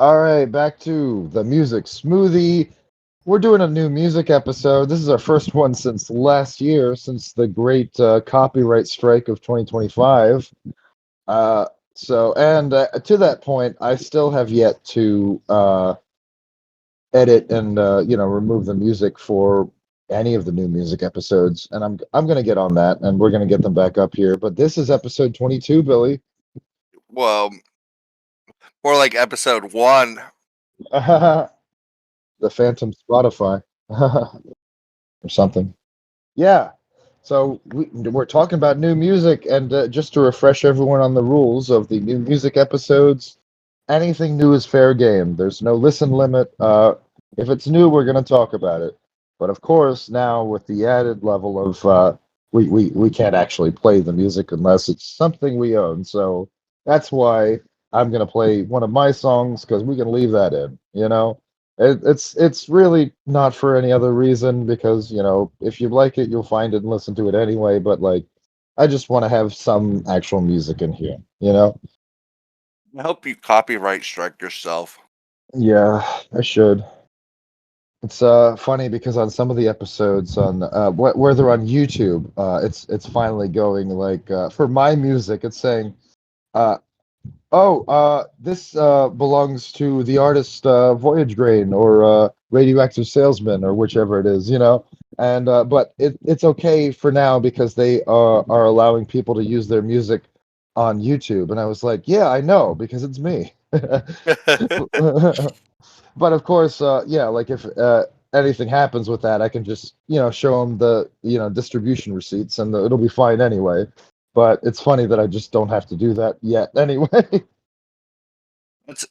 All right, back to the music smoothie. We're doing a new music episode. This is our first one since last year, since the great copyright strike of 2025. Uh, and to that point, I still have yet to edit and remove the music for any of the new music episodes, and I'm gonna get on that, and we're gonna get them back up here. But this is episode 22, Billy. Well, more like episode one. The Phantom Spotify or something. Yeah. So we're talking about new music, and just to refresh everyone on the rules of the new music episodes, anything new is fair game. There's no listen limit. If it's new, we're going to talk about it. But of course, now with the added level of we can't actually play the music unless it's something we own. So that's why I'm going to play one of my songs because we can leave that in. It's really not for any other reason because if you like it, you'll find it and listen to it anyway. But like, I just want to have some actual music in here. I hope you copyright strike yourself. Yeah, I should. It's funny because on some of the episodes on where they're on YouTube, it's finally going like for my music, it's saying uh, oh, this belongs to the artist Voyage Grain or Radioactive Salesman or whichever it is. And but it's okay for now because they are allowing people to use their music on YouTube. And I was like, yeah, I know because it's me. But of course, yeah, like if anything happens with that, I can just show them the distribution receipts and it'll be fine anyway. But it's funny that I just don't have to do that yet anyway.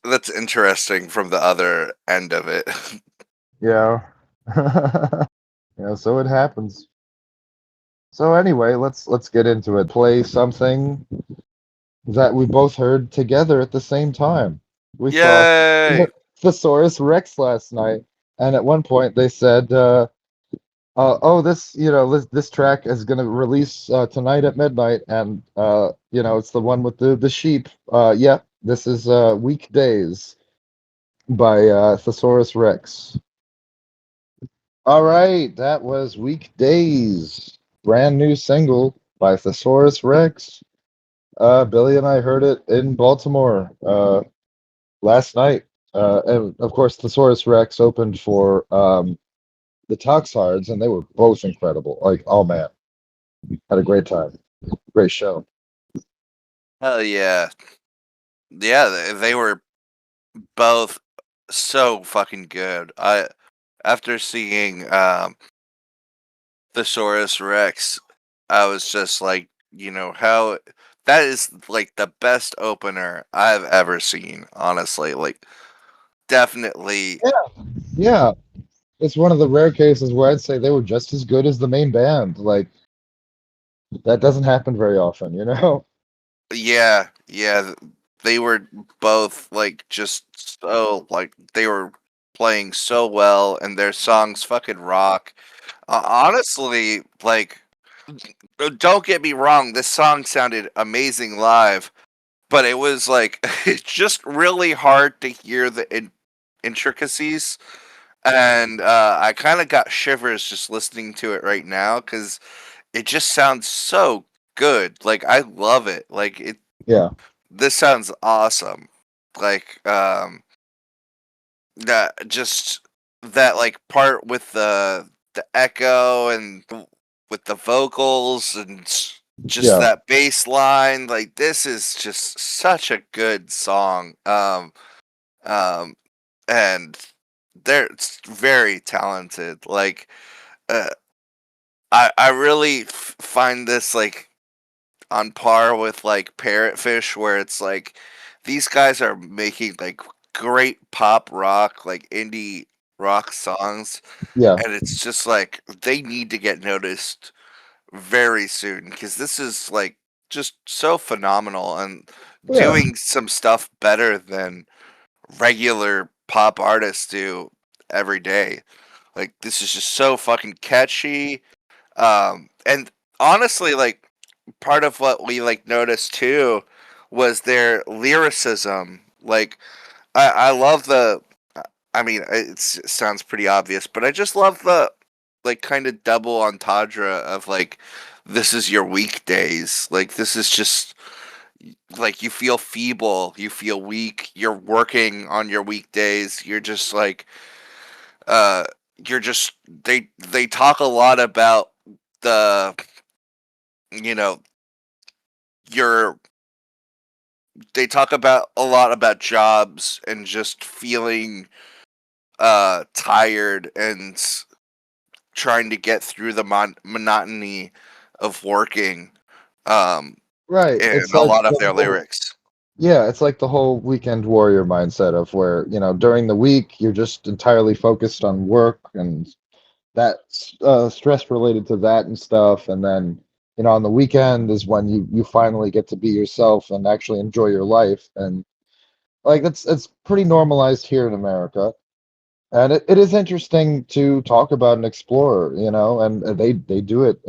That's interesting from the other end of it. Yeah. Yeah, so it happens. So anyway, let's get into it. Play something that we both heard together at the same time. We saw Yay! Thesaurus Rex last night, and at one point they said, "Oh, this track is gonna release tonight at midnight," and it's the one with the sheep. Yeah, this is Weekdays by Thesaurus Rex. All right, that was Weekdays, brand new single by Thesaurus Rex. Billy and I heard it in Baltimore last night. And of course, Thesaurus Rex opened for the Toxhards, and they were both incredible. Like, oh man, had a great time. Great show. Hell yeah. Yeah, they were both so fucking good. After seeing Thesaurus Rex, I was just like, how that is like the best opener I've ever seen, honestly. Like definitely. Yeah, yeah. It's one of the rare cases where I'd say they were just as good as the main band. Like, that doesn't happen very often. Yeah, yeah, they were both like just so like they were playing so well, and their songs fucking rock. Honestly, like, don't get me wrong, this song sounded amazing live, but it was like it's just really hard to hear the intricacies, and I kind of got shivers just listening to it right now because it just sounds so good. Like I love it. Like it Yeah, This sounds awesome. Like, that just that like part with the echo and with the vocals and just yeah, that bass line. Like, this is just such a good song. Um, and they're very talented. Like, uh, I really find this like on par with like Parrotfish, where it's like these guys are making like great pop rock, like indie rock songs, yeah, and it's just like they need to get noticed very soon because this is like just so phenomenal and yeah, doing some stuff better than regular pop artists do every day. Like, this is just so fucking catchy. And honestly, like, part of what we like noticed too was their lyricism. Like, I love the. I mean, it sounds pretty obvious, but I just love the like kind of double entendre of like this is your weekdays. Like this is just like you feel feeble, you feel weak, you're working on your weekdays, you're just like uh you're just they talk a lot about the you know your they talk about a lot about jobs and just feeling tired and trying to get through the monotony of working um Right. in It's a like lot of the their whole lyrics. Yeah, it's like the whole weekend warrior mindset of where, during the week you're just entirely focused on work and that's stress related to that and stuff. And then, on the weekend is when you finally get to be yourself and actually enjoy your life. And like it's pretty normalized here in America. And it is interesting to talk about and explore, and they do it,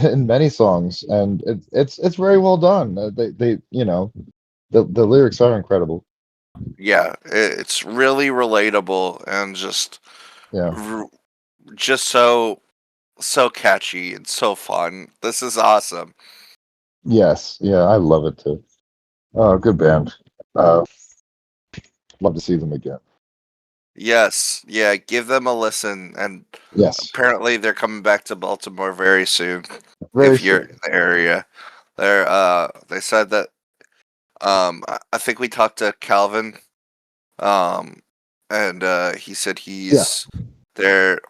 in many songs, and it's very well done. They the lyrics are incredible. Yeah, it's really relatable and Yeah. r- just so catchy and so fun. This is awesome. Yes. Yeah, I love it too. Oh, good band. Uh, love to see them again. Yes, yeah, give them a listen. And Yes. apparently they're coming back to Baltimore very soon. Very If you're soon. in the area, they said that I think we talked to Calvin, um, and he said Yeah. they're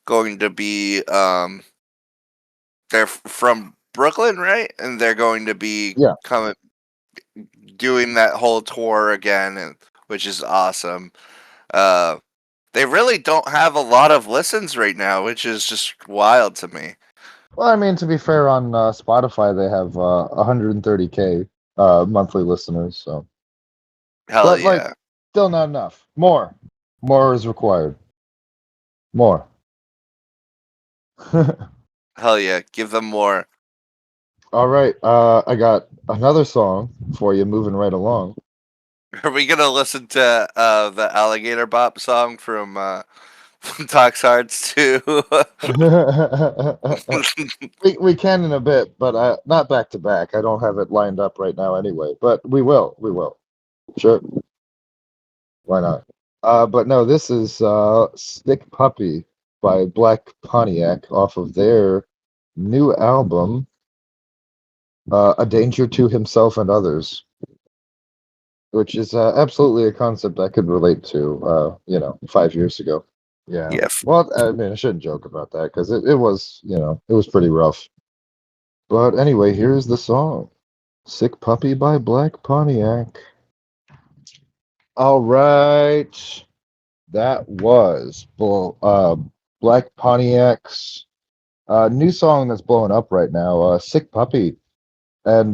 going to be they're from Brooklyn, right? And they're going to be Yeah. coming doing that whole tour again, and which is awesome. Uh, they really don't have a lot of listens right now, which is just wild to me. Well, I mean, to be fair, on Spotify they have 130K monthly listeners. So, Hell but like, yeah, still not enough. More is required. More. hell yeah, give them more. All right. I got another song for you. Moving right along. Are we gonna listen to the Alligator Bop song from Talks Hearts too? We can in a bit, but not back to back. I don't have it lined up right now anyway. But we will. We will. Sure. Why not? But no, this is Stick Puppy by Black Pontiac off of their new album, A Danger to Himself and Others, which is absolutely a concept I could relate to, 5 years ago. Yeah. Yeah, Well, I mean, I shouldn't joke about that because it was, it was pretty rough. But anyway, here's the song Sick Puppy by Black Pontiac. All right. That was Black Pontiac's new song that's blowing up right now, "Sick Puppy," and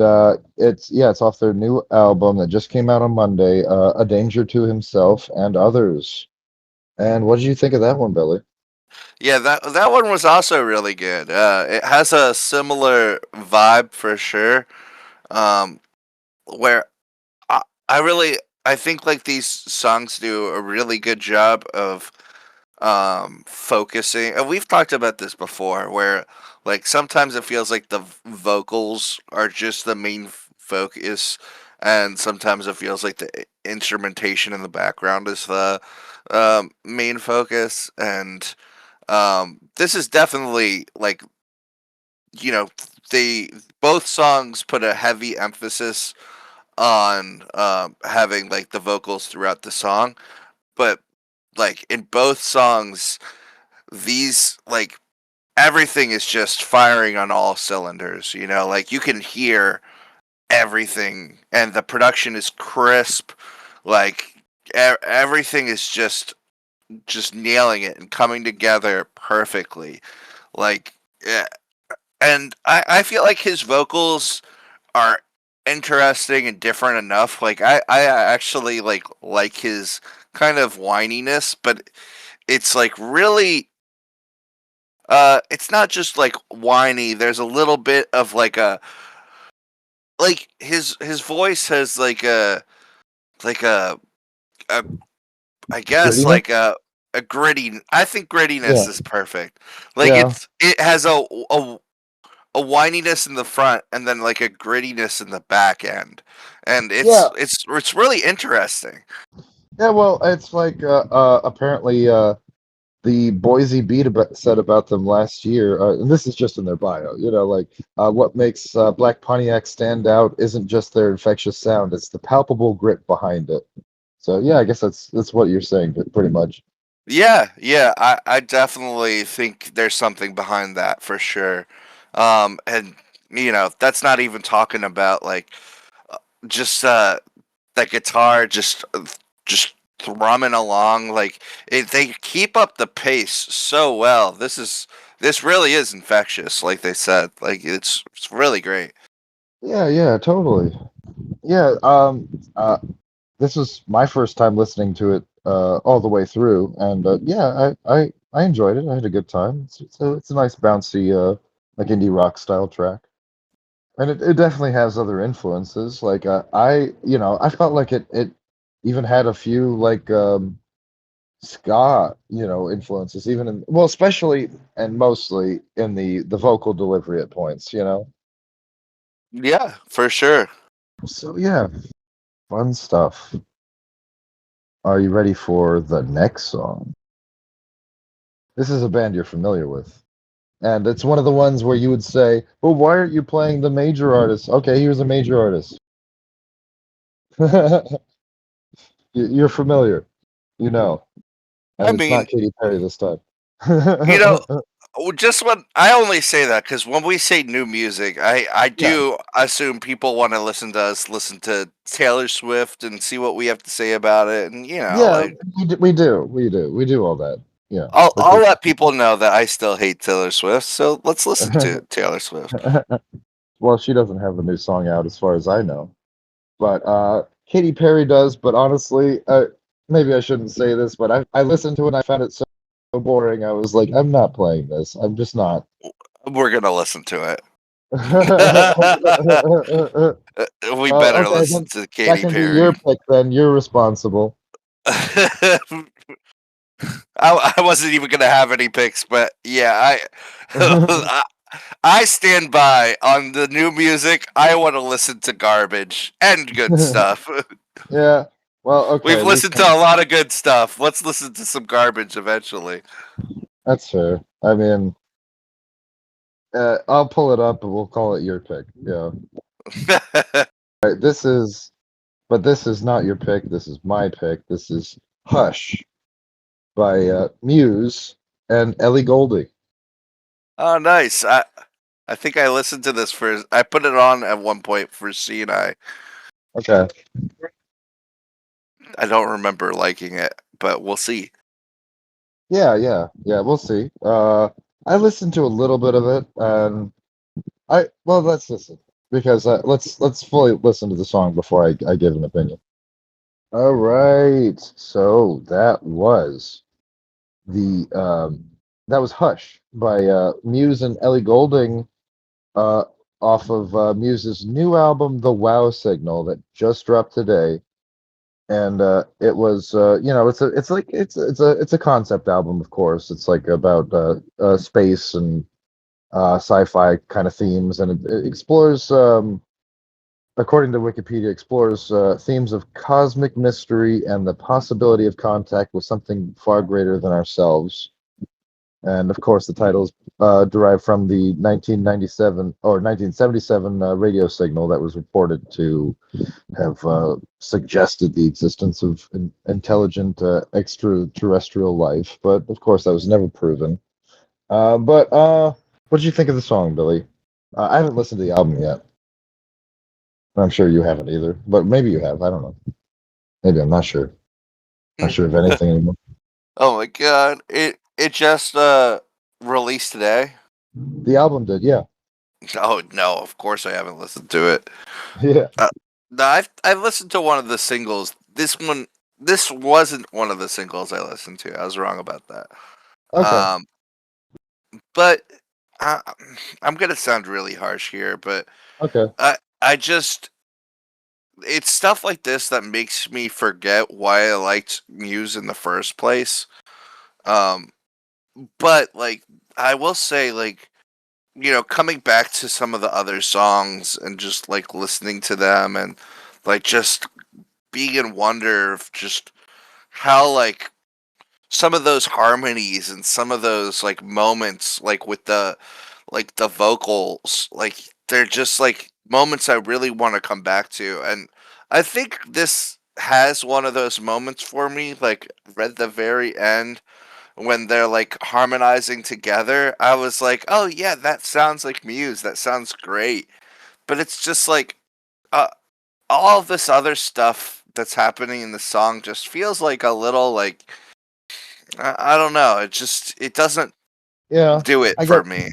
it's off their new album that just came out on Monday, "A Danger to Himself and Others." And what did you think of that one, Billy? yeah, that one was also really good. It has a similar vibe for sure. Um, where I really I think like these songs do a really good job of focusing, and we've talked about this before, where like sometimes it feels like the vocals are just the main focus, and sometimes it feels like the instrumentation in the background is the main focus. And this is definitely like you know they both songs put a heavy emphasis on having like the vocals throughout the song, but like in both songs, these like everything is just firing on all cylinders. Like you can hear everything, and the production is crisp. Like everything is just nailing it and coming together perfectly. Like, yeah. And I feel like his vocals are interesting and different enough. Like I actually like his kind of whininess, but it's like really it's not just like whiny. There's a little bit of like a like his voice has like like a I guess Grittiness. like a gritty. I think Yeah, grittiness is perfect. Like yeah, it has a whininess in the front and then like a grittiness in the back end, and yeah, it's really interesting. yeah. Well, it's like apparently the Boise Beat said about them last year, and this is just in their bio. You know, like what makes Black Pontiac stand out isn't just their infectious sound; it's the palpable grit behind it. So yeah, I guess that's what you're saying, pretty much. Yeah, yeah, I definitely think there's something behind that for sure. And that's not even talking about like just the guitar just thrumming along like they keep up the pace so well. This really is infectious, like they said. Like it's really great. Yeah, yeah, totally. Yeah, this was my first time listening to it all the way through, and yeah, I enjoyed it. I had a good time. It's a nice bouncy like indie rock style track, and it definitely has other influences. Like I felt like it even had a few like ska influences, even in well, especially and mostly in the vocal delivery at points. Yeah, for sure. So yeah, fun stuff. Are you ready for the next song? This is a band you're familiar with. And it's one of the ones where you would say, well, why aren't you playing the major artist? Okay, here's a major artist. You're familiar. You know. I And it's not mean, Katy Perry this time. you know, just when I only say that because when we say new music, I Yeah. do assume people want to listen to us listen to Taylor Swift and see what we have to say about it, and Yeah, like we do all that. Yeah. But I'll let people know that I still hate Taylor Swift, so let's listen to Taylor Swift. well, she doesn't have a new song out as far as I know. But Katy Perry does. But honestly, maybe I shouldn't say this, but I listened to it and I found it so boring. I was like, I'm not playing this. I'm just not. We're gonna listen to it. We Well, better okay, listen then to that Katy can be your Perry. pick. Then you're responsible. I wasn't even gonna have any picks, but yeah, I stand by on the new music. I want to listen to garbage and good stuff. Yeah. Well, okay. We've At least listened to a lot of good stuff. Let's listen to some garbage eventually. that's fair. I mean, I'll pull it up and we'll call it your pick. Yeah. All right, this is not your pick. This is my pick. This is Hush by Muse and Ellie Goulding. Oh, nice. I think I listened to this for. I put it on at one point for C and I. Okay. I don't remember liking it, but we'll see. Yeah, yeah, yeah. We'll see. I listened to a little bit of it, and well, let's listen because let's fully listen to the song before I give an opinion. All right. So the that was Hush by Muse and Ellie Goulding uh off of Muse's new album The Wow Signal that just dropped today. And it was it's a concept album, of course. It's like about space and sci-fi kind of themes, and it explores according to Wikipedia, explores themes of cosmic mystery and the possibility of contact with something far greater than ourselves. And of course, the title is derived from the 1997 or 1977 radio signal that was reported to have suggested the existence of intelligent extraterrestrial life. But of course, that was never proven. But what did you think of the song, Billy? I haven't listened to the album yet. I'm sure you haven't either, but maybe you have. I don't know. Maybe I'm not sure. Not sure of anything anymore. Oh my god! It just released today. The album did, yeah, Oh no! Of course I haven't listened to it. yeah. Uh, no, I've listened to one of the singles. This wasn't one of the singles I listened to. I was wrong about that. Okay, Um, but I, I'm gonna sound really harsh here, but okay. I just it's stuff like this that makes me forget why I liked Muse in the first place. Um, but like I will say, like, coming back to some of the other songs and just like listening to them and like just being in wonder of just how like some of those harmonies and some of those like moments like with the vocals, like they're just like moments I really want to come back to. And I think this has one of those moments for me, like at the very end when they're like harmonizing together. I was like, oh yeah, that sounds like Muse, that sounds great. But it's just like uh, all of this other stuff that's happening in the song just feels like a little like I don't know. It doesn't Yeah, do it I for get. me.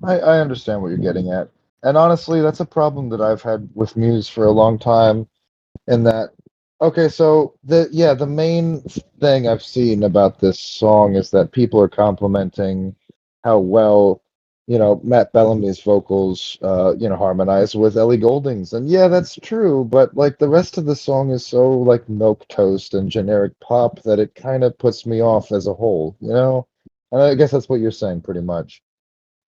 I understand what you're getting at, and honestly, that's a problem that I've had with Muse for a long time. In that, okay, so the main thing I've seen about this song is that people are complimenting how well, Matt Bellamy's vocals, harmonize with Ellie Goulding's. And yeah, that's true, but like the rest of the song is so like milk toast and generic pop that it kind of puts me off as a whole, you know? And I guess that's what you're saying pretty much.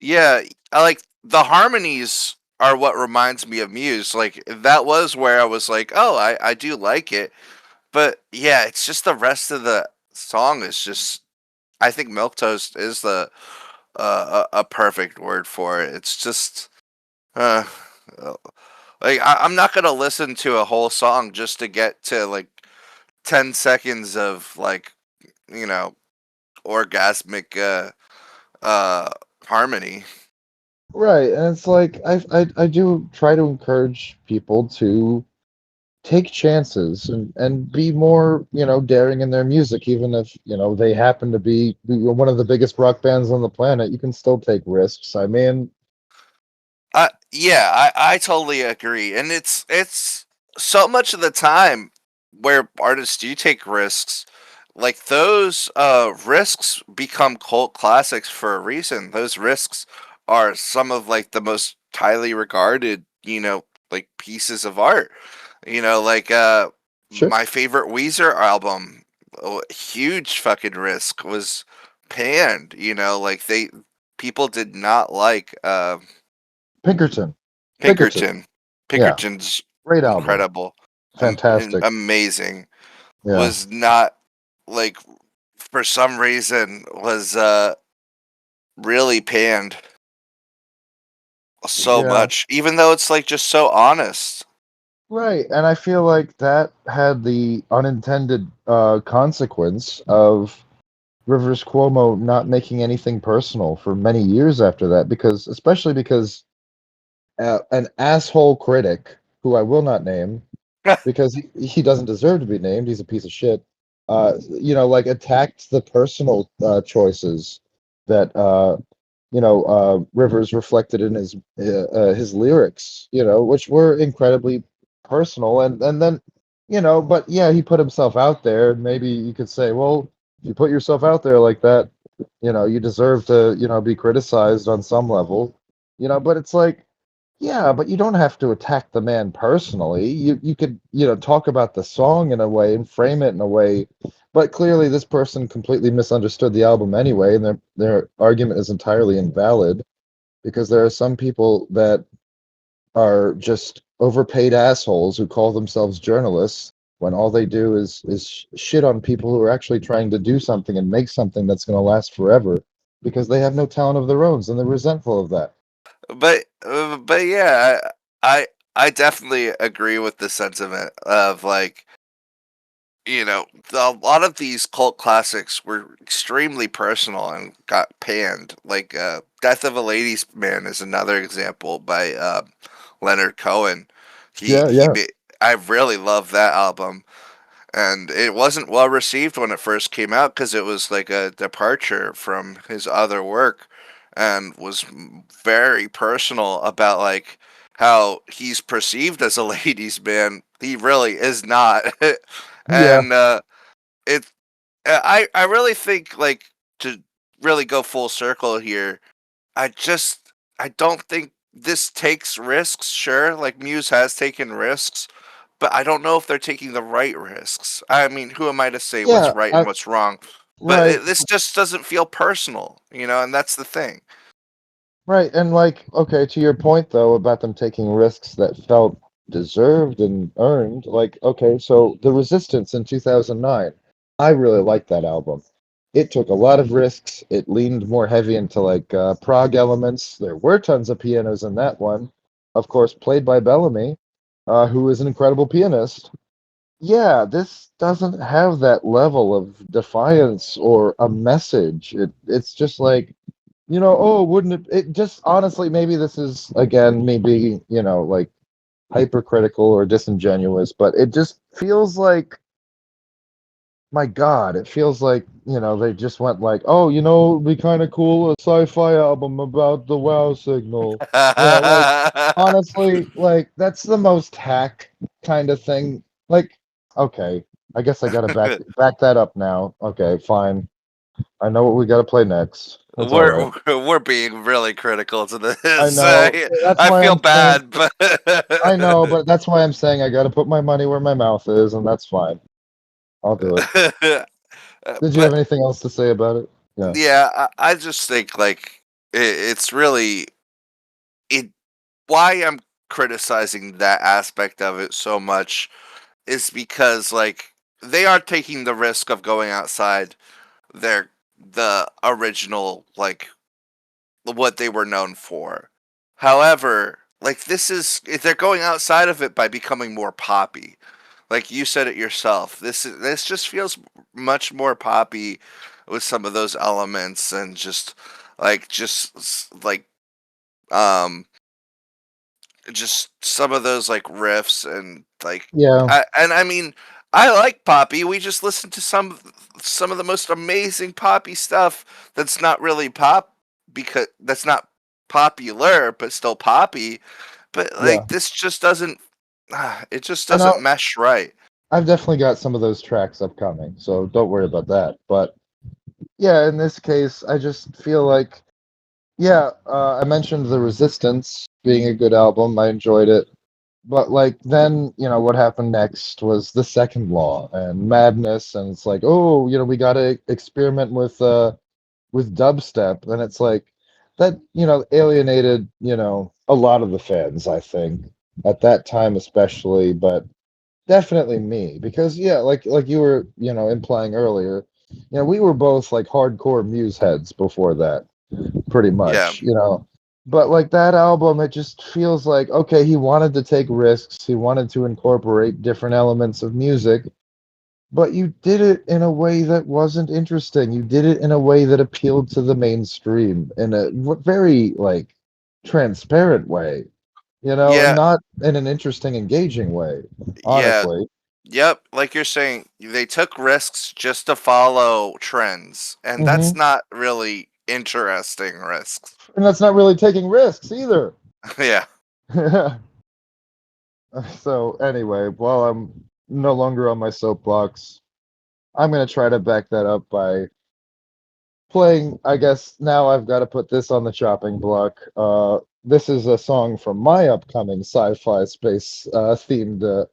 Yeah, I like the harmonies are what reminds me of Muse. Like that was where I was like, oh, I do like it. But yeah, it's just the rest of the song is just. I think milk toast is a perfect word for it. It's just uh, uh, like I'm not gonna listen to a whole song just to get to like 10 seconds of like you know orgasmic uh harmony. Right, and it's like I do try to encourage people to take chances and be more, daring in their music, even if, they happen to be one of the biggest rock bands on the planet. You can still take risks. I mean, Yeah, I totally agree, and it's so much of the time where artists do take risks, like those risks become cult classics for a reason. Those risks are some of like the most highly regarded, like pieces of art. Like sure. my favorite Weezer album, huge fucking risk was panned. Like people did not like. Pinkerton. Pinkerton. Pinkerton. Yeah, Pinkerton's great album. incredible, and Fantastic. amazing. Yeah. Was not like for some reason was really panned so Yeah. much, even though it's like just so honest. Right, and I feel like that had the unintended consequence of Rivers Cuomo not making anything personal for many years after that, especially because an asshole critic who I will not name because he doesn't deserve to be named. He's a piece of shit. Like attacked the personal choices that Rivers reflected in his lyrics. Which were incredibly personal, and then but yeah, he put himself out there. Maybe you could say, well, if you put yourself out there like that, you deserve to be criticized on some level. But it's like yeah, but you don't have to attack the man personally. You could, talk about the song in a way and frame it in a way. But clearly this person completely misunderstood the album anyway, and their argument is entirely invalid because there are some people that are just overpaid assholes who call themselves journalists when all they do is shit on people who are actually trying to do something and make something that's going to last forever because they have no talent of their own and they're resentful of that. But yeah, I definitely agree with the sentiment of like a lot of these cult classics were extremely personal and got panned. Like "Death of a Ladies' Man" is another example by Leonard Cohen. He Yeah, he, yeah. ma- I really love that album, and it wasn't well received when it first came out because it was like a departure from his other work, and was very personal about like how he's perceived as a ladies' man. He really is not, Yeah. and it. I really think like to really go full circle here. I don't think this takes risks. Sure, like Muse has taken risks, but I don't know if they're taking the right risks. I mean, who am I to say what's Yeah, right and what's wrong? But right, this just doesn't feel personal, and that's the thing. right. And like, okay, to your point though about them taking risks that felt deserved and earned, like, okay, so The Resistance in 2009, I really liked that album. It took a lot of risks. It leaned more heavy into like prog elements. There were tons of pianos in that one, of course, played by Bellamy, who is an incredible pianist. Yeah, this doesn't have that level of defiance or a message. It's just like, oh, wouldn't it just honestly, maybe this is again, maybe, like hypercritical or disingenuous, but it just feels like, my God, it feels like, they just went like, oh, it'd be kind of cool, a sci-fi album about the wow signal. Like honestly, like that's the most hack kind of thing. Like, okay, I guess I gotta back that up now. Okay, fine. I know what we gotta play next. That's all right. We're being really critical to I this. know. That's I why feel I'm saying bad, but I know, but that's why I'm saying I gotta put my money where my mouth is, and that's fine. I'll do it. Did you have but anything else to say about it? Yeah. yeah, I just think like it's really it. Why I'm criticizing that aspect of it so much is because like they are taking the risk of going outside their the original like what they were known for. However, like they're going outside of it by becoming more poppy. Like you said it yourself. This just feels much more poppy with some of those elements and like um just some of those like riffs and like Yeah. I mean I like poppy. We just listened to some of the most amazing poppy stuff that's not really pop because that's not popular but still poppy. But Yeah. like this just doesn't it just And doesn't mesh right. I've definitely got some of those tracks upcoming, so don't worry about that. But yeah, in this case, I just feel like, yeah, I mentioned The Resistance being a good album. I enjoyed it. But like then, what happened next was The Second Law and Madness, and it's like, oh, we got to experiment with dubstep, and it's like that, alienated, a lot of the fans, I think, at that time especially, but definitely me, because yeah, like you were, implying earlier, we were both like hardcore Muse heads before that, pretty Yeah. much. But like that album, it just feels like, okay, he wanted to take risks, he wanted to incorporate different elements of music, but you did it in a way that wasn't interesting. You did it in a way that appealed to the mainstream in a very like transparent way, and Yeah. not in an interesting, engaging way, Yeah. honestly. Yep, like you're saying, they took risks just to follow trends, and that's Hmm. not really interesting risks. And that's not really taking risks either. Yeah. So anyway, while I'm no longer on my soapbox, I'm gonna try to back that up by playing. I guess now I've got to put this on the chopping block. This is a song from my upcoming sci-fi space themed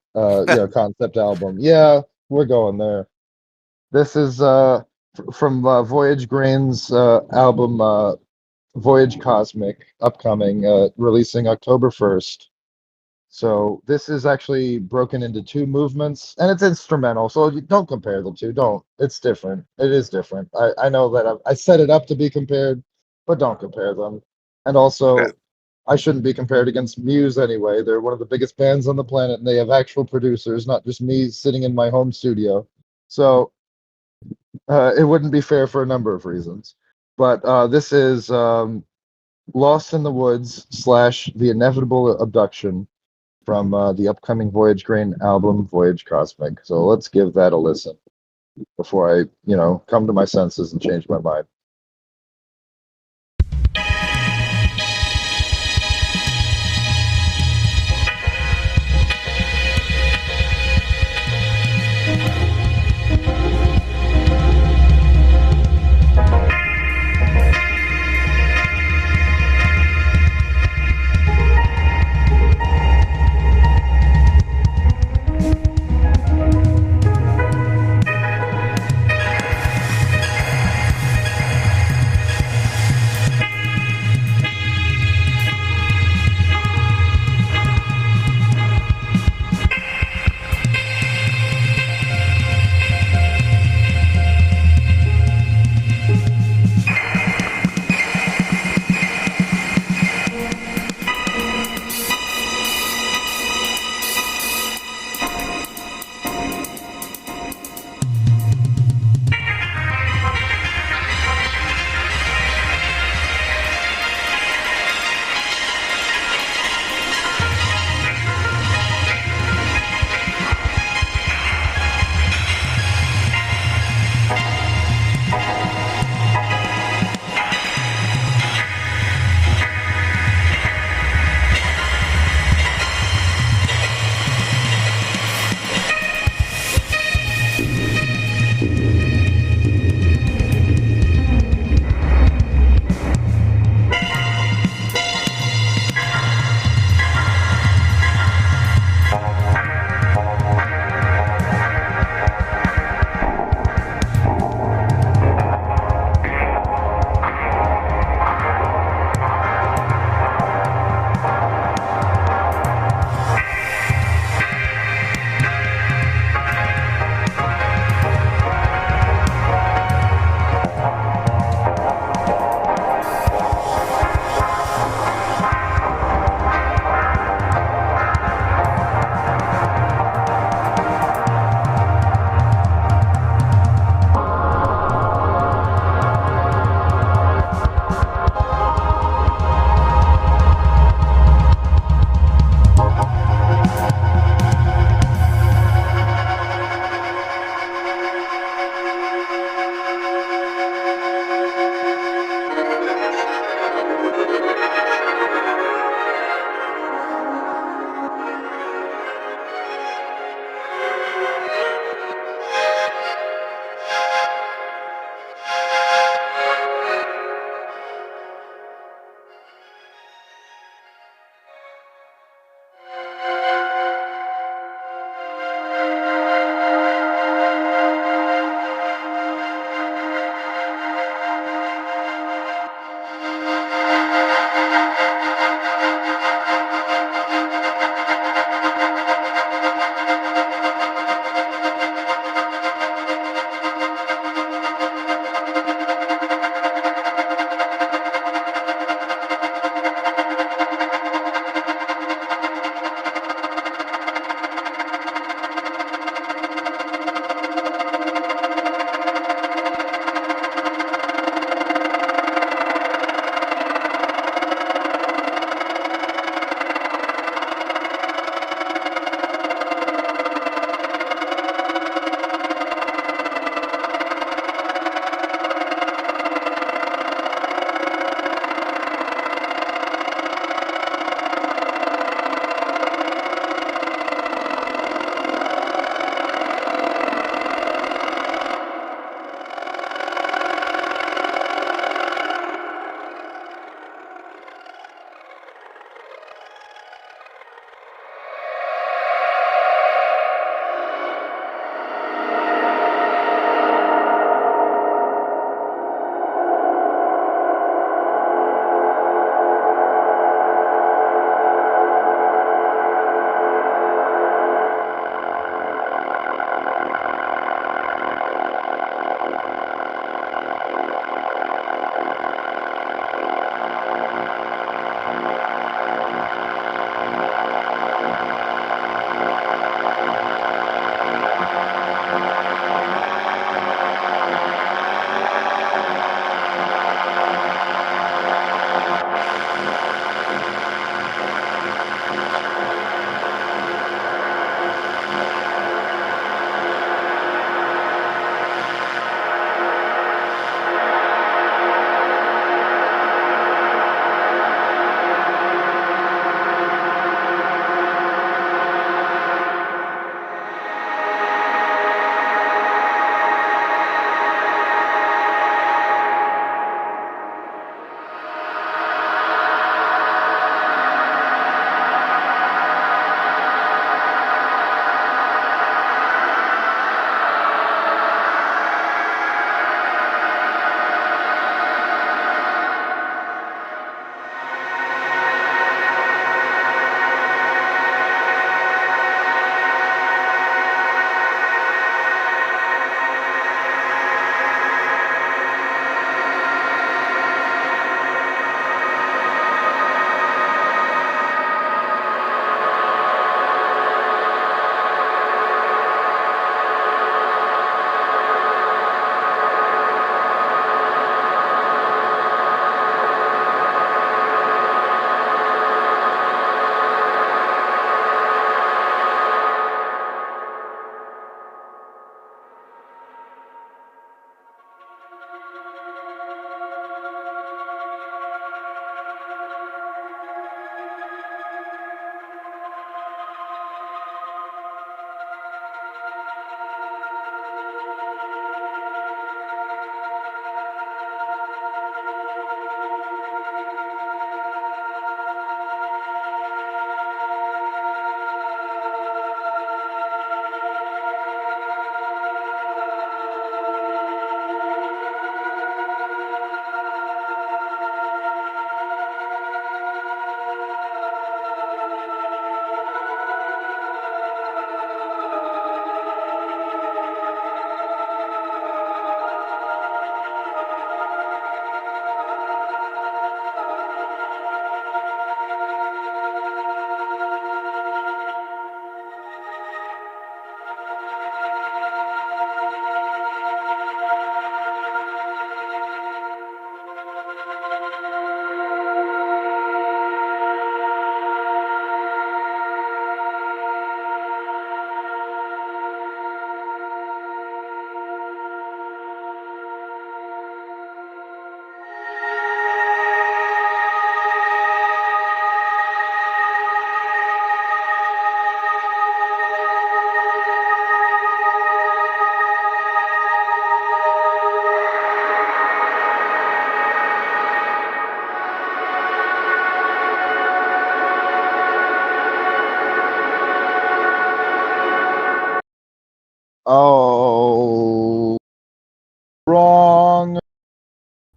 concept album. Yeah, we're going there. This is from Voyage Grain's album Voyage Cosmic, upcoming, releasing October 1st. So this is actually broken into two movements, and it's instrumental. So you don't compare the two. Don't. It's different. It is different. I know that I set it up to be compared, but don't compare them. And Okay. also, I shouldn't be compared against Muse anyway. They're one of the biggest bands on the planet, and they have actual producers, not just me sitting in my home studio. So it wouldn't be fair for a number of reasons. But this is Lost in the Woods slash The Inevitable Abduction from the upcoming Voyage Grain album, Voyage Cosmic. So let's give that a listen before I, come to my senses and change my mind.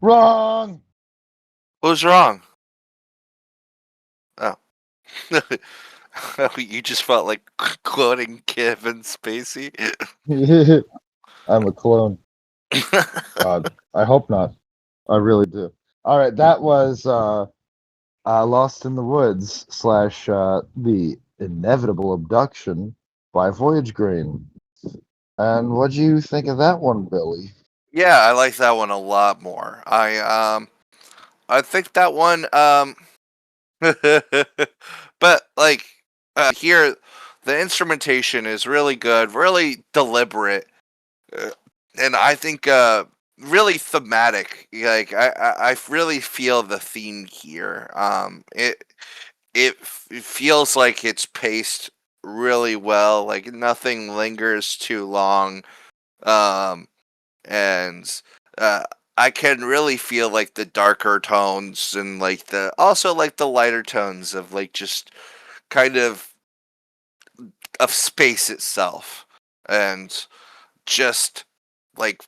Wrong. What was wrong? Oh. You just felt like quoting Kevin Spacey. I'm a clone. God, I hope not. I really do. All right, that was Lost in the Woods slash the inevitable abduction by Voyage Grain. And what do you think of that one, Billy? Yeah, I like that one a lot more. I think that one but like here the instrumentation is really good, really deliberate. uh, and I think really thematic. Like I really feel the theme here. It feels like it's paced really well. Like nothing lingers too long. Um, and uh, I can really feel like the darker tones and like the also like the lighter tones of like just kind of space itself, and just like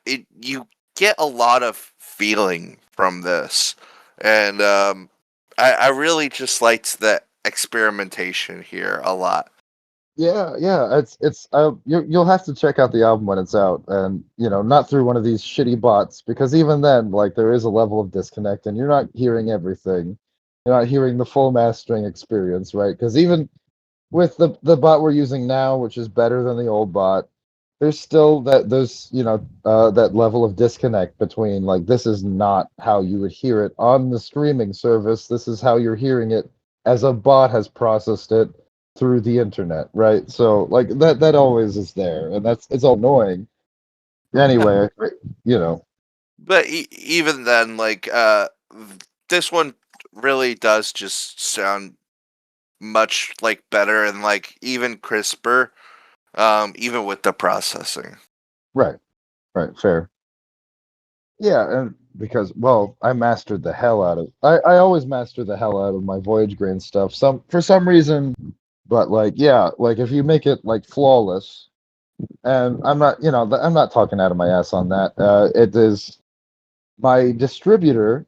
it you get a lot of feeling from this. And I really just liked the experimentation here a lot. Yeah, yeah, it's you'll have to check out the album when it's out, and not through one of these shitty bots, because even then, like, there is a level of disconnect, and you're not hearing everything. You're not hearing the full mastering experience, right? Because even with the bot we're using now, which is better than the old bot, there's still that level of disconnect between, like, this is not how you would hear it on the streaming service. This is how you're hearing it as a bot has processed it through the internet, right? So, like, that always is there, and it's all annoying. Anyway, you know. But even then, like this one really does just sound much like better and like even crisper, even with the processing. Right, right, fair. Yeah, and because, well, I mastered the hell out of I always master the hell out of my Voyage Grain stuff. For some reason, but, like, yeah, like, if you make it, like, flawless, and I'm not talking out of my ass on that. It is my distributor,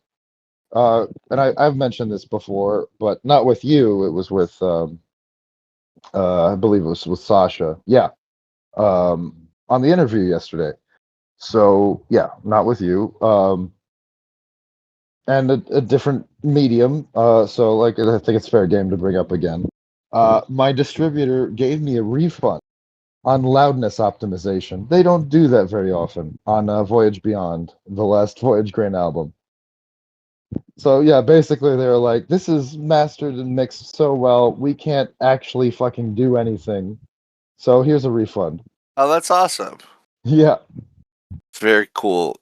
and I've mentioned this before, but not with you. It was with I believe it was with Sasha. Yeah, on the interview yesterday. So yeah, not with you. And a different medium. So, like, I think it's fair game to bring up again. My distributor gave me a refund on loudness optimization. They don't do that very often on Voyage Beyond, the last Voyage Grain album. So yeah, basically they were like, "This is mastered and mixed so well, we can't actually fucking do anything. So here's a refund." Oh, that's awesome. Yeah. Very cool.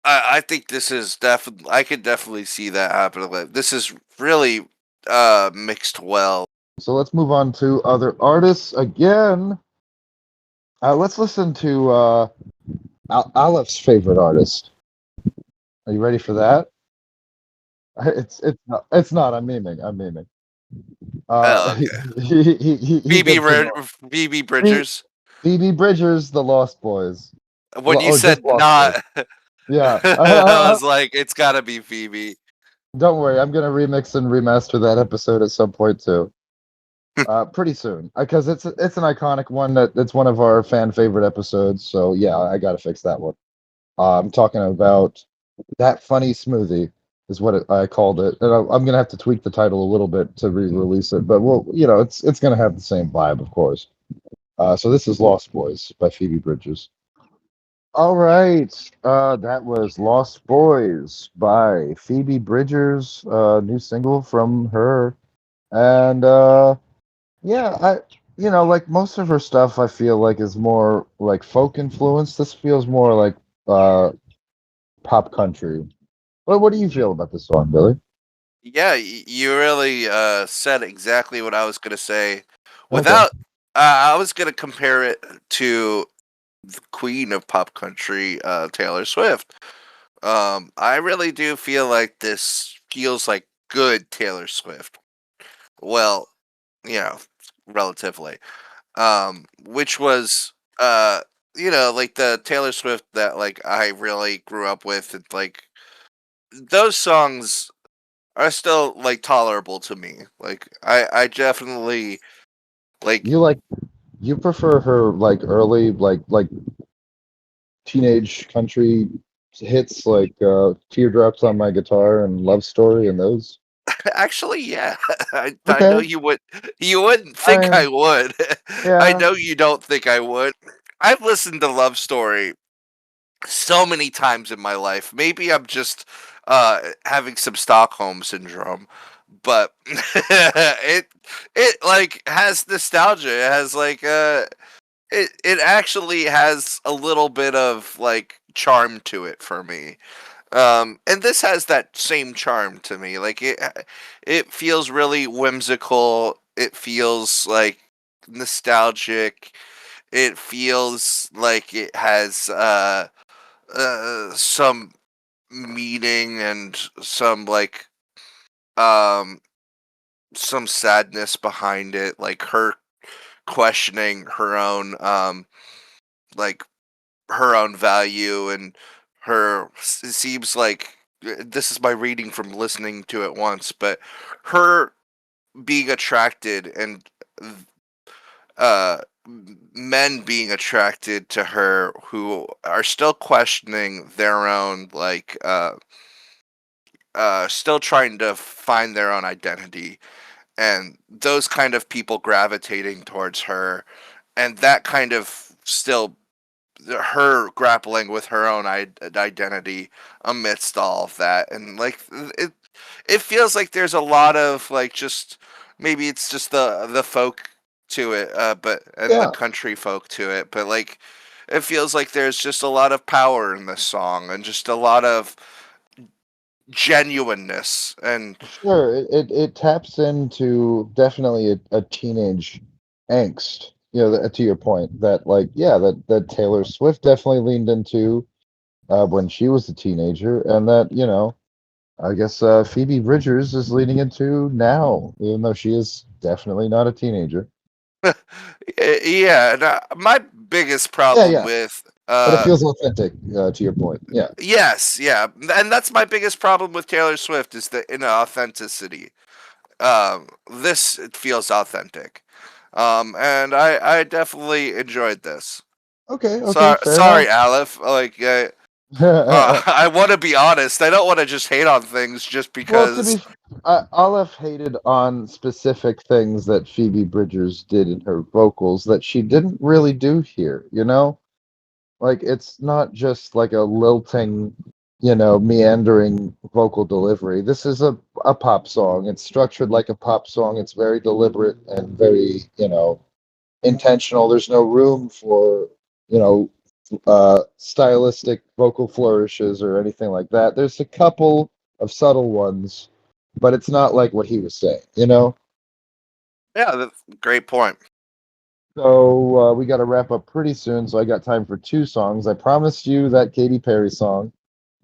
I think this is definitely I could definitely see that happening. Like, this is really mixed well. So let's move on to other artists again. Let's listen to Alep's favorite artist. Are you ready for that? It's not. I'm memeing. I'm memeing. Oh, He, okay. he did pretty well. Phoebe Phoe- Bridgers. Phoebe Bridgers, The Lost Boys. When you Oh, just said Lost Boys. not, Yeah. I was like, it's gotta be Phoebe. Don't worry, I'm gonna remix and remaster that episode at some point too. Pretty soon, because it's an iconic one that it's one of our fan favorite episodes. So yeah, I gotta fix that one. I'm talking about That Funny Smoothie is what I called it, and I'm gonna have to tweak the title a little bit to re-release it, but it's gonna have the same vibe, of course. So this is Lost Boys by Phoebe Bridgers. All right, that was Lost Boys by Phoebe Bridgers, new single from her, and yeah, like most of her stuff, I feel like is more like folk influence. This feels more like uh pop country. What do you feel about this song, Billy? Yeah, you really said exactly what I was gonna say. Okay. Without, I was gonna compare it to the queen of pop country, Taylor Swift. I really do feel like this feels like good Taylor Swift. Well, you know, relatively. Which was like the Taylor Swift that like I really grew up with, and like those songs are still like tolerable to me. Like I definitely like You like you prefer her like early like teenage country hits like Teardrops on My Guitar and Love Story and those. actually, yeah. I know Okay. you wouldn't I think I mean, would. I yeah. know you don't think I would. I've listened to Love Story so many times in my life. Maybe I'm just having some Stockholm syndrome, but it like has nostalgia. It has like it actually has a little bit of like charm to it for me. And this has that same charm to me. Like it feels really whimsical. It feels like nostalgic. It feels like it has some meaning and um some sadness behind it, like her questioning her own like her own value, and it seems like this is my reading from listening to it once, but her being attracted and uh men being attracted to her who are still questioning their own still trying to find their own identity, and those kind of people gravitating towards her, and that kind of still her grappling with her own identity amidst all of that, and like it feels like there's a lot of like just maybe it's just the folk to it, but and the Yeah. country folk to it, but like it feels like there's just a lot of power in this song and just a lot of genuineness. And Sure, it taps into definitely a teenage angst. You know, to your point, that like, yeah, that Taylor Swift definitely leaned into when she was a teenager, and that, you know, I guess Phoebe Bridgers is leaning into now, even though she is definitely not a teenager. yeah, and, my biggest Yeah, problem yeah, with but it feels authentic, to your point. Yeah. yes, yeah, and that's my biggest problem with Taylor Swift is the inauthenticity. This it feels authentic, and I definitely enjoyed this. Okay, okay, fair Sorry, enough. Aleph. Like, I want to be honest. I don't want to just hate on things just Well, to because. be, Olive hated on specific things that Phoebe Bridgers did in her vocals that she didn't really do here, you know? Like, it's not just like a lilting, you know, meandering vocal delivery. This is a pop song. It's structured like a pop song. It's very deliberate and very, you know, intentional. There's no room for, you know, stylistic vocal flourishes or anything like that. There's a couple of subtle ones, but it's not like what he was saying, you know? Yeah, that's a great point. So we got to wrap up pretty soon. So I got time for two songs. I promised you that Katy Perry song.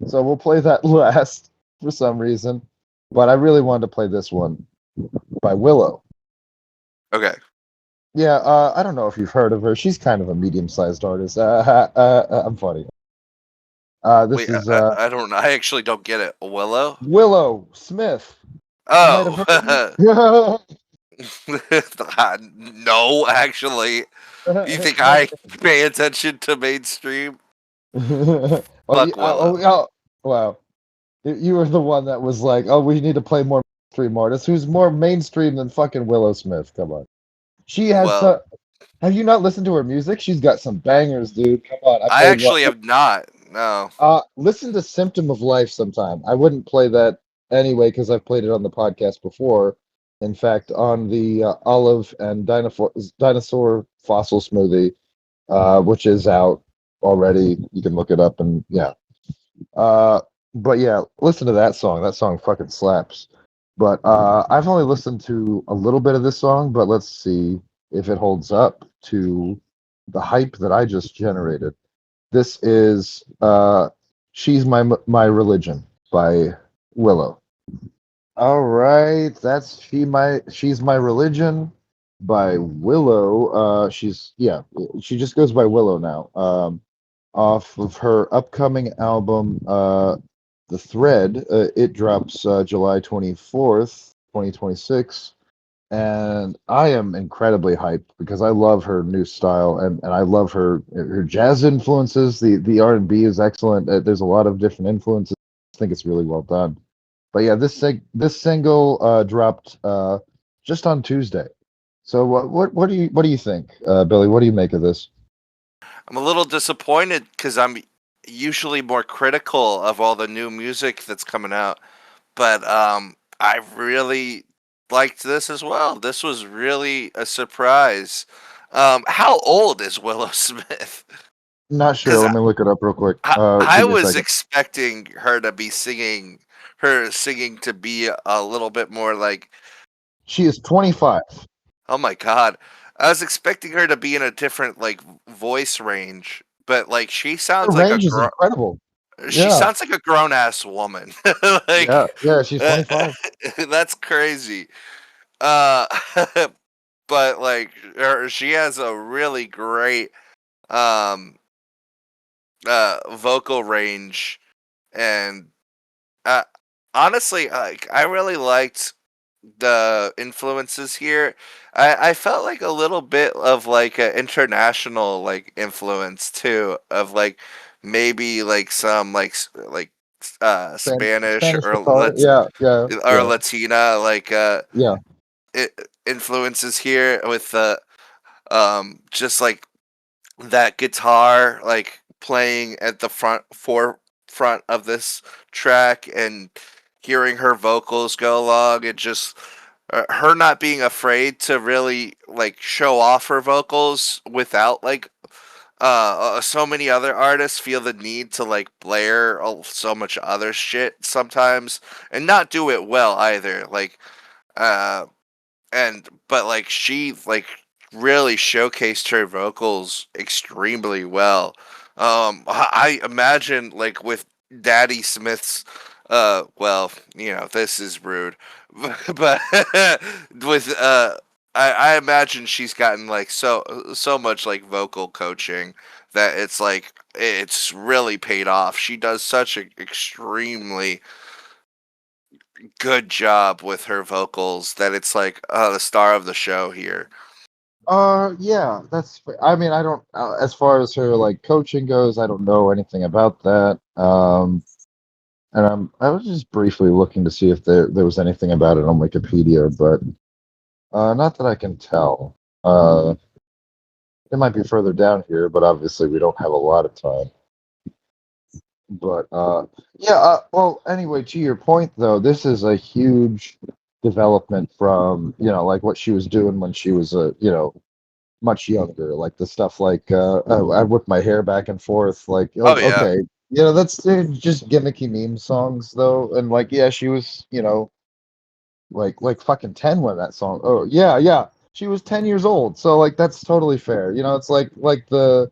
So we'll play that last for some reason. But I really wanted to play this one by Willow. Okay. Yeah, I don't know if you've heard of her. She's kind of a medium-sized artist. I'm funny. This Wait, is I don't know. I actually don't get it. Willow? Willow Smith. You might have heard Oh. of No, actually. You think her. I pay attention to mainstream? Oh, Fuck Willow. oh, wow. You were the one that was like, "Oh, we need to play more mainstream artists." Who's more mainstream than fucking Willow Smith? Come on. She has Well, some. Have you not listened to her music? She's got some bangers, dude. Come on. I I play one. actually have not. No. Listen to Symptom of Life sometime. I wouldn't play that anyway because I've played it on the podcast before. In fact, on the olive and dinosaur fossil smoothie, which is out already. You can look it up and yeah. Uh, but yeah, listen to that song. That song fucking slaps. But I've only listened to a little bit of this song, but let's see if it holds up to the hype that I just generated. This is "She's My Religion" by Willow. All right, that's She's My Religion. by Willow. She just goes by Willow now. Off of her upcoming album, The Thread. It drops July 24th, 2026. And I am incredibly hyped because I love her new style, and I love her jazz influences. The R&B is excellent. There's a lot of different influences. I think it's really well done. But yeah, this single dropped just on Tuesday. So what do you think, Billy? What do you make of this? I'm a little disappointed because I'm usually more critical of all the new music that's coming out, but I really liked this as well. This was really a surprise. How old is Willow Smith? Not sure. Because Let me look it up real quick. I Give me a was second. expecting her to be singing, her singing to be a little bit more like, She is 25. oh my god, I was expecting her to be in a different like voice range, but like Her range is incredible. she Yeah, sounds like a grown ass woman. yeah, Like yeah. She's uh, 25. that's crazy. Uh, but like she has a really great um vocal range, and uh, honestly, like I really liked the influences here. I felt like a little bit of like an international like influence too, of like maybe like some like Spanish Spanish guitar. Yeah, yeah, or yeah, Latina like yeah, I influences here with the just like that guitar like playing at the forefront of this track, and hearing her vocals go along, and just her not being afraid to really like show off her vocals without like so many other artists feel the need to like blare so much other shit sometimes and not do it well either, like uh and but like she like really showcased her vocals extremely well. I imagine like with Daddy Smith's well, this is rude, but with I imagine she's gotten like so much like vocal coaching that it's like it's really paid off. She does such an extremely good job with her vocals that it's like the star of the show here. yeah. I mean, I don't. As far as her like coaching goes, I don't know anything about that. And I was just briefly looking to see if there was anything about it on Wikipedia, but not that I can tell. It might be further down here, but obviously we don't have a lot of time. But yeah, well, anyway, to your point though, this is a huge development from like what she was doing when she was much younger, like the stuff like I whip my hair back and forth, like Oh yeah. okay, that's just gimmicky meme songs though, and like yeah, she was like fucking 10 when that song. Oh yeah, yeah, she was 10 years old, so like that's totally fair. It's like the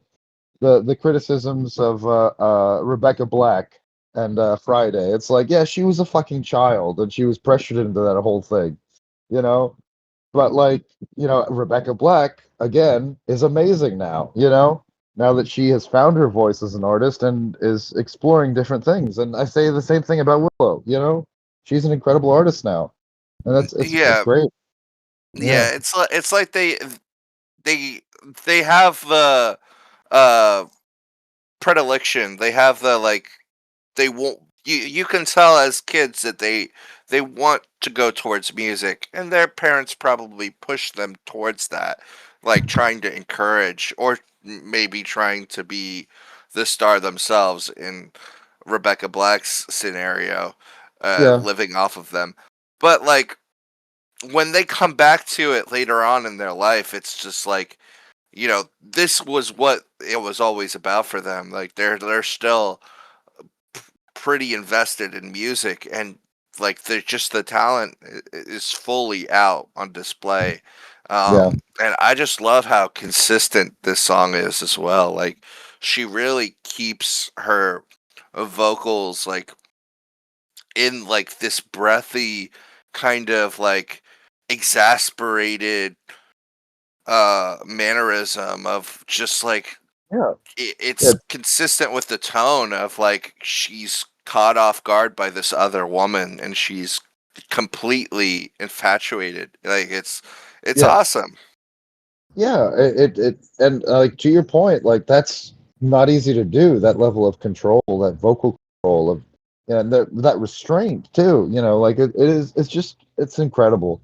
criticisms of Rebecca Black and Friday. It's like, yeah, she was a fucking child and she was pressured into that whole thing, you know. But like, Rebecca Black again is amazing now. Now that she has found her voice as an artist and is exploring different things. And I say the same thing about Willow. She's an incredible artist now, and that's Yeah. great. Yeah, Yeah, it's like they they have the uh predilection. They have the like they won't you can tell as kids that they want to go towards music, and their parents probably push them towards that, like trying to encourage, or maybe trying to be the star themselves in Rebecca Black's scenario, yeah, living off of them. But like when they come back to it later on in their life, it's just like, this was what it was always about for them. Like they're still pretty invested in music, and like the talent is fully out on display. yeah, And I just love how consistent this song is as well. Like she really keeps her vocals like in like this breathy kind of like exasperated mannerism of just like Yeah, it's yeah, consistent with the tone of like she's caught off guard by this other woman and she's completely infatuated. Like it's yeah, awesome. yeah. And like to your point, like that's not easy to do. That level of control, that vocal control of, yeah, and that restraint too. Like it is. It's just it's incredible.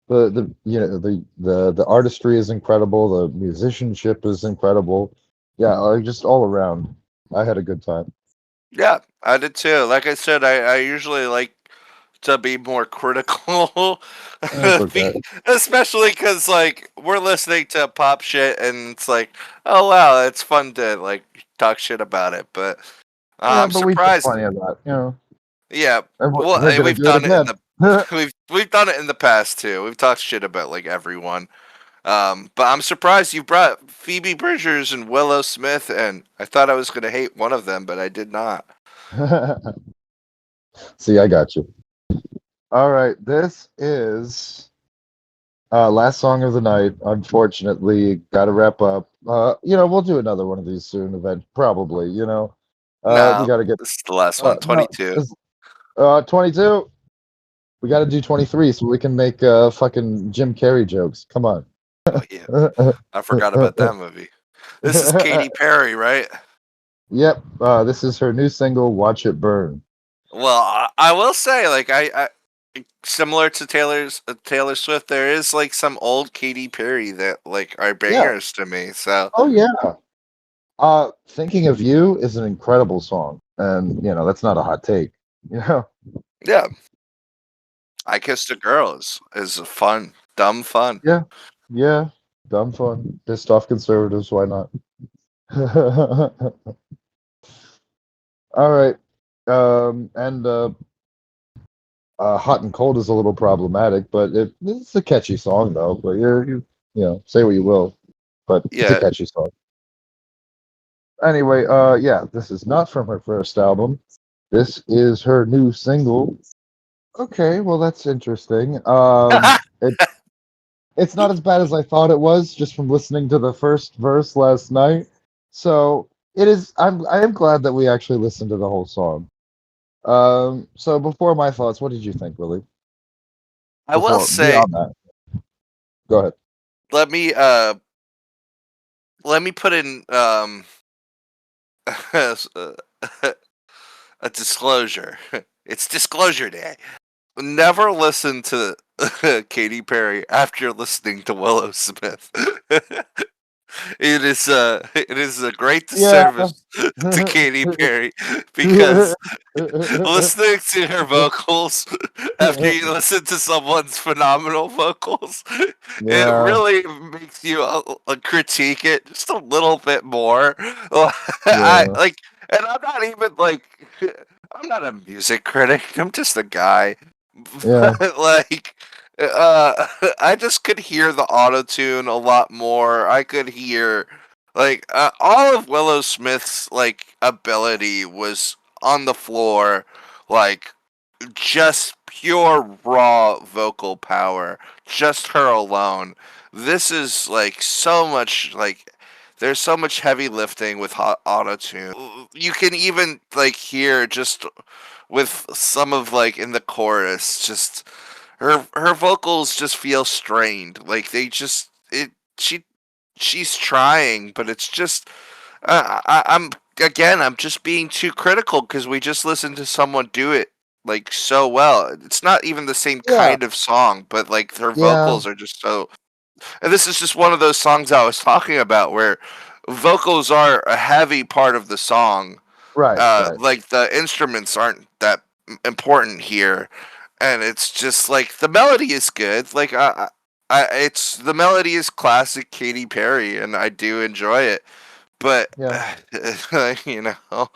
The artistry is incredible. The musicianship is incredible. Yeah, like just all around. I had a good time. Yeah, I did too. Like I said, I usually like to be more critical, That's okay. especially because like we're listening to pop shit and it's like, oh wow, it's fun to like talk shit about it. But Yeah, I'm but we did surprised. plenty of that. Yeah, And well, we're gonna we've do it done it in again. the we've done it in the past too. We've talked shit about like everyone. But I'm surprised you brought Phoebe Bridgers and Willow Smith, and I thought I was gonna hate one of them, but I did not. See, I got you. All right, this is last song of the night. Unfortunately, got to wrap up. We'll do another one of these soon, event probably. We No, got to get this is the last one. no, 22. this, 22. We got to do 23 so we can make fucking Jim Carrey jokes. Come on. Oh yeah, I forgot about that movie. This is Katy Perry, right? Yep. This is her new single, "Watch It Burn." Well, I will say, like, I similar to Taylor Swift, there is like some old Katy Perry that like are Yeah. bangers to me. So Oh yeah. "Thinking of You" is an incredible song, and that's not a hot take. You know. yeah, I Kissed a Girl is fun, dumb fun. Yeah. Yeah. Dumb fun. Pissed off conservatives. Why not? All right. And "Hot and Cold" is a little problematic, but it's a catchy song though. But say what you will, but it's a Yeah, catchy song. Anyway, yeah, this is not from her first album. This is her new single. Okay, well that's interesting. It's not as bad as I thought it was just from listening to the first verse last night. So it is. I am glad that we actually listened to the whole song. So before my thoughts, what did you think, Willie? I will Before say, beyond that, go ahead. let me put in a disclosure. It's disclosure day. Never listen to Katy Perry after listening to Willow Smith. It is a great Yeah. disservice to Katy Perry because listening to her vocals after you listen to someone's phenomenal vocals, it Yeah. really makes you critique it just a little bit more. I Yeah. like, and I'm not even like, I'm not a music critic. I'm just a guy, Yeah. but like. I just could hear the auto tune a lot more. I could hear like all of Willow Smith's like ability was on the floor, like just pure raw vocal power, just her alone. This is like so much like there's so much heavy lifting with auto tune. You can even like hear just with some of like in the chorus just her vocals just feel strained. Like they just it she's trying, but it's just I'm again I'm just being too critical because we just listened to someone do it like so well. It's not even the same Yeah. kind of song, but like her Yeah. vocals are just so. And this is just one of those songs I was talking about where vocals are a heavy part of the song. Right. Right. Like the instruments aren't that important here, and it's just like the melody is good. Like it's the melody is classic Katy Perry, and I do enjoy it. But Yeah. you know,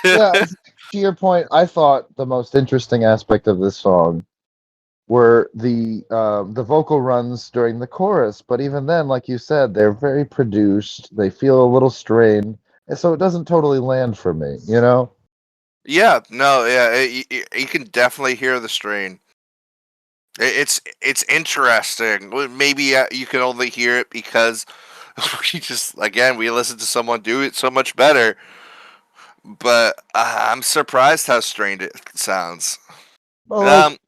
Yeah. To your point, I thought the most interesting aspect of this song were the vocal runs during the chorus. But even then, like you said, they're very produced. They feel a little strained, and so it doesn't totally land for me. yeah, no, yeah, you can definitely hear the strain. It's interesting. Maybe you can only hear it because we just again we listen to someone do it so much better. But I'm surprised how strained it sounds. Well, Um, like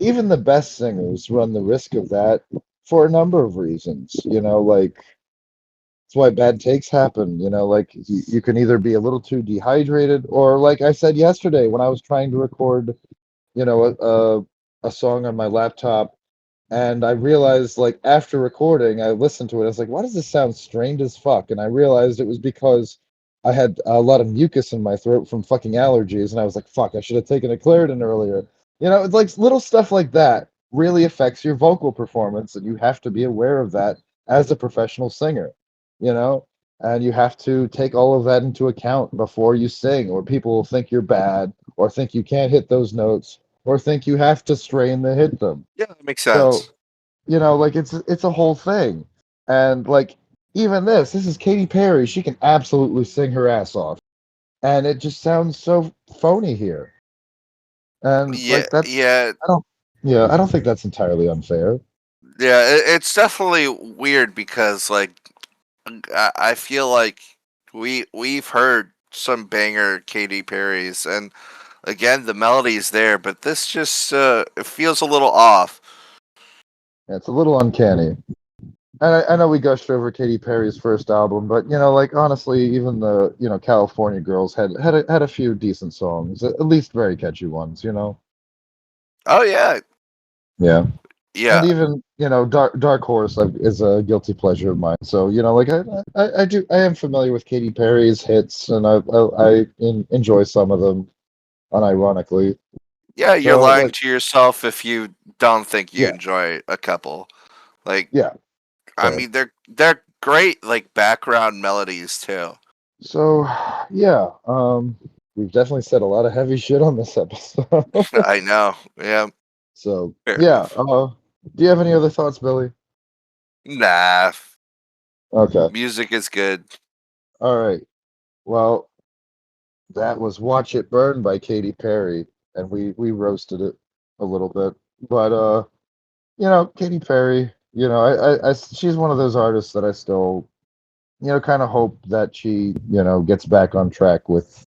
even the best singers run the risk of that for a number of reasons. Like that's why bad takes happen. Like you can either be a little too dehydrated, or like I said yesterday when I was trying to record, a song on my laptop. And I realized, like, after recording, I listened to it. I was like, why does this sound strained as fuck? And I realized it was because I had a lot of mucus in my throat from fucking allergies. And I was like, fuck, I should have taken a Claritin earlier. It's like little stuff like that really affects your vocal performance. And you have to be aware of that as a professional singer, you know? And you have to take all of that into account before you sing, or people will think you're bad, or think you can't hit those notes, or think you have to strain to hit them. yeah, that makes So, sense. like it's a whole thing. And like even this is Katy Perry. She can absolutely sing her ass off. And it just sounds so phony here. And Yeah, like that's yeah, I don't yeah, I don't think that's entirely unfair. yeah. It's definitely weird because like I feel like we've heard some banger Katy Perry's, and again the melody's there, but this just it feels a little off. Yeah, it's a little uncanny. And I know we gushed over Katy Perry's first album, but like honestly, even the California Girls had a few decent songs, at least very catchy ones. Oh yeah, Yeah. And yeah, even Dark Horse is a guilty pleasure of mine. So like I am familiar with Katy Perry's hits, and I enjoy some of them unironically. yeah. You're So lying like to yourself if you don't think you yeah, enjoy a couple. Like yeah, I fair. mean, they're great like background melodies too. So yeah, we've definitely said a lot of heavy shit on this episode. I know. Yeah, So fair yeah, enough. do you have any other thoughts, Billy? Nah, Okay, music is good. all right. Well, that was "Watch It Burn" by Katy Perry, and we roasted it a little bit, but Katy Perry, she's one of those artists that I still, kind of hope that she, gets back on track with.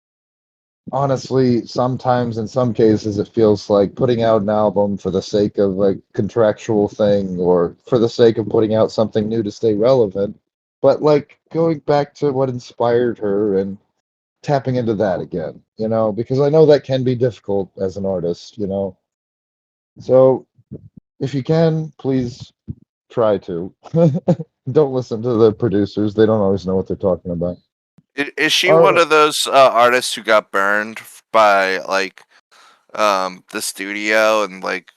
Honestly, sometimes in some cases, it feels like putting out an album for the sake of a contractual thing, or for the sake of putting out something new to stay relevant. But like going back to what inspired her and tapping into that again, because I know that can be difficult as an artist. So if you can, please try to. Don't listen to the producers. They don't always know what they're talking about. Is she All one right. of those artists who got burned by like the studio and like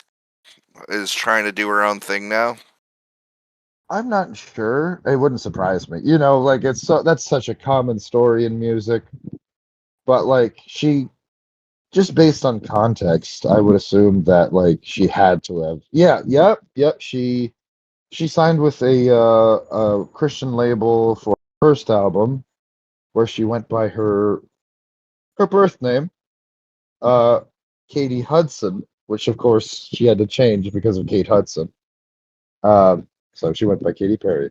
is trying to do her own thing now? I'm not sure. It wouldn't surprise me. Like that's such a common story in music, but like she just based on context, I would assume that like she had to have. Yeah, yep, yep. She signed with a Christian label for her first album, where she went by her birth name, uh, Katie Hudson, which of course she had to change because of Kate Hudson. So she went by Katy Perry.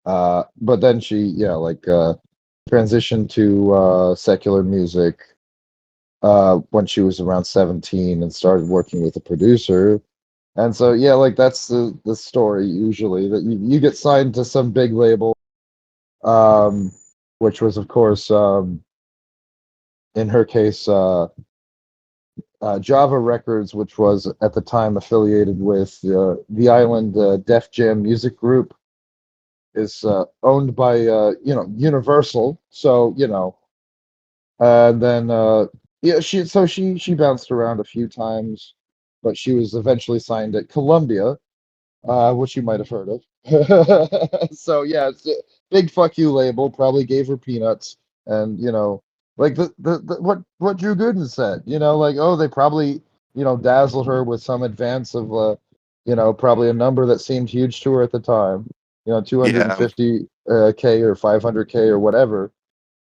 But then she, yeah, like transitioned to secular music when she was around 17 and started working with a producer. And so, yeah, like that's the story usually that you get signed to some big label, um, which was, of course, in her case, Java Records, which was at the time affiliated with the Island Def Jam Music Group, is owned by Universal. So and then yeah, she bounced around a few times, but she was eventually signed at Columbia, which you might have heard of. So yeah, it's a big fuck you label. Probably gave her peanuts, and like the what Drew Gooden said. Like oh, they probably dazzled her with some advance of probably a number that seemed huge to her at the time. Yeah, 250 k or 500K or whatever.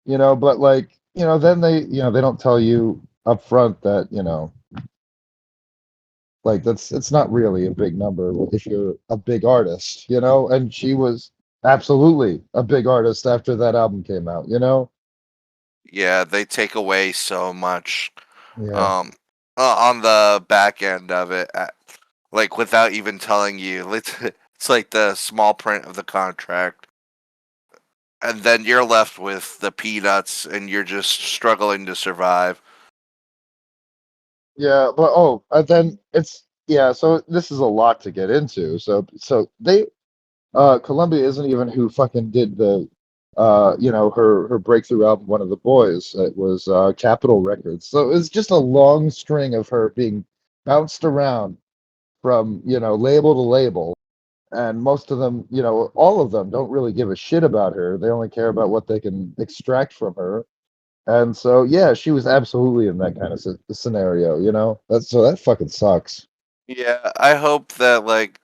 But like then they don't tell you up front that Like that's it's not really a big number if you're a big artist, you know? And she was absolutely a big artist after that album came out, you know? Yeah, they take away so much Yeah. um on the back end of it, like without even telling you. It's like the small print of the contract, and then you're left with the peanuts, and you're just struggling to survive. Yeah, but oh, and then it's yeah, so this is a lot to get into. So they Columbia isn't even who fucking did the you know, her breakthrough album One of the Boys. It was Capitol Records. So it's just a long string of her being bounced around from, you know, label to label. And most of them, you know, all of them don't really give a shit about her. They only care about what they can extract from her. And so, yeah, she was absolutely in that kind of scenario, you know? That's so that fucking sucks. Yeah, I hope that like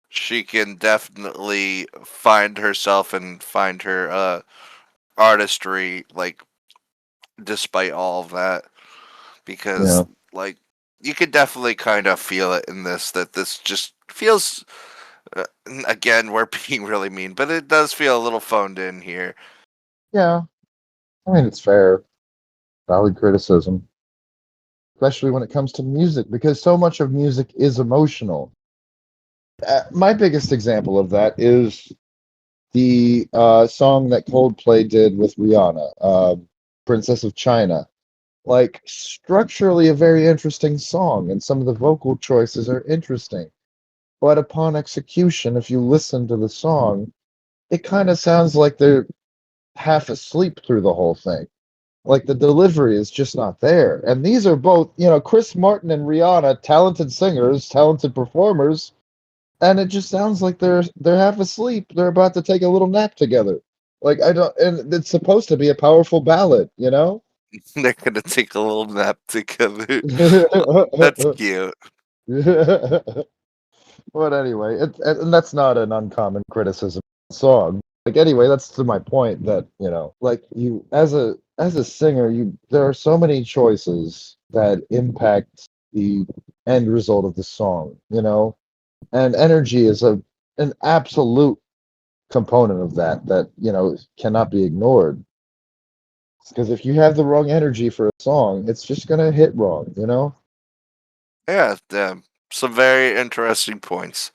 she can definitely find herself and find her artistry, like despite all of that, because Yeah. like you could definitely kind of feel it in this, that this just feels again, we're being really mean, but it does feel a little phoned in here. Yeah. I mean, it's fair. Valid criticism, especially when it comes to music, because so much of music is emotional. My biggest example of that is the song that Coldplay did with Rihanna, Princess of China. Like, structurally, a very interesting song, and some of the vocal choices are interesting. But upon execution, if you listen to the song, it kind of sounds like they're half asleep through the whole thing. Like the delivery is just not there. And these are both, you know, Chris Martin and Rihanna, talented singers, talented performers, and it just sounds like they're half asleep. They're about to take a little nap together. Like I don't, and it's supposed to be a powerful ballad, you know? They're gonna take a little nap together. That's cute. But anyway, and that's not an uncommon criticism of the song. Like anyway, that's to my point that, you know, like you as a singer, you there are so many choices that impact the end result of the song, you know? And energy is an absolute component of that, you know, cannot be ignored. Because if you have the wrong energy for a song, it's just gonna hit wrong, you know? Yeah, some very interesting points.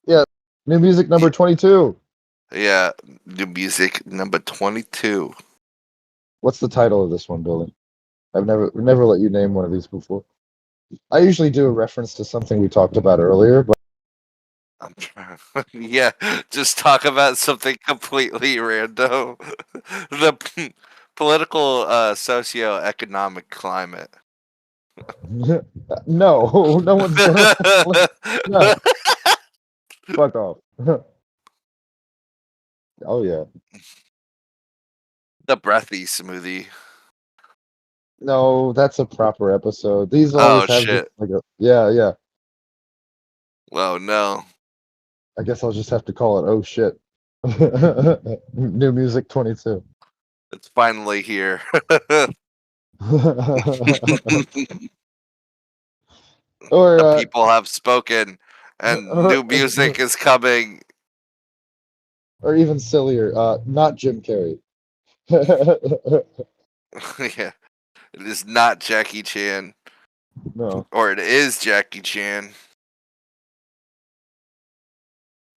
Yeah. New music Y- number 22. Yeah, new music number 22. What's the title of this one, Billy? I've never let you name one of these before. I usually do a reference to something we talked about earlier, but I'm trying. Yeah, just talk about something completely random. The political, socio-economic climate. no, no one's gonna no, fuck off. Oh yeah. The breathy smoothie. No, that's a proper episode. These always Oh have just shit. like a yeah, yeah. Oh no. I guess I'll just have to call it oh shit. New music 22. It's finally here. or The people have spoken, and or new music is coming. or even sillier, not Jim Carrey. Yeah, it is not Jackie Chan, No, or it is Jackie Chan.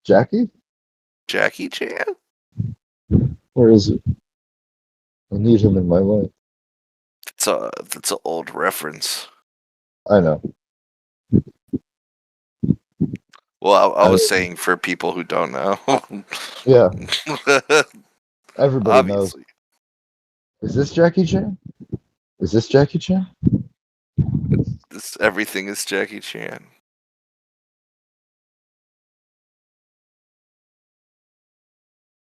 Jackie? Jackie Chan? Where is he? I need him in my life. That's an old reference. I know. Well, I I was don't, saying for people who don't know. yeah, everybody knows. Obviously, Is this Jackie Chan? Is this Jackie Chan? everything is Jackie Chan.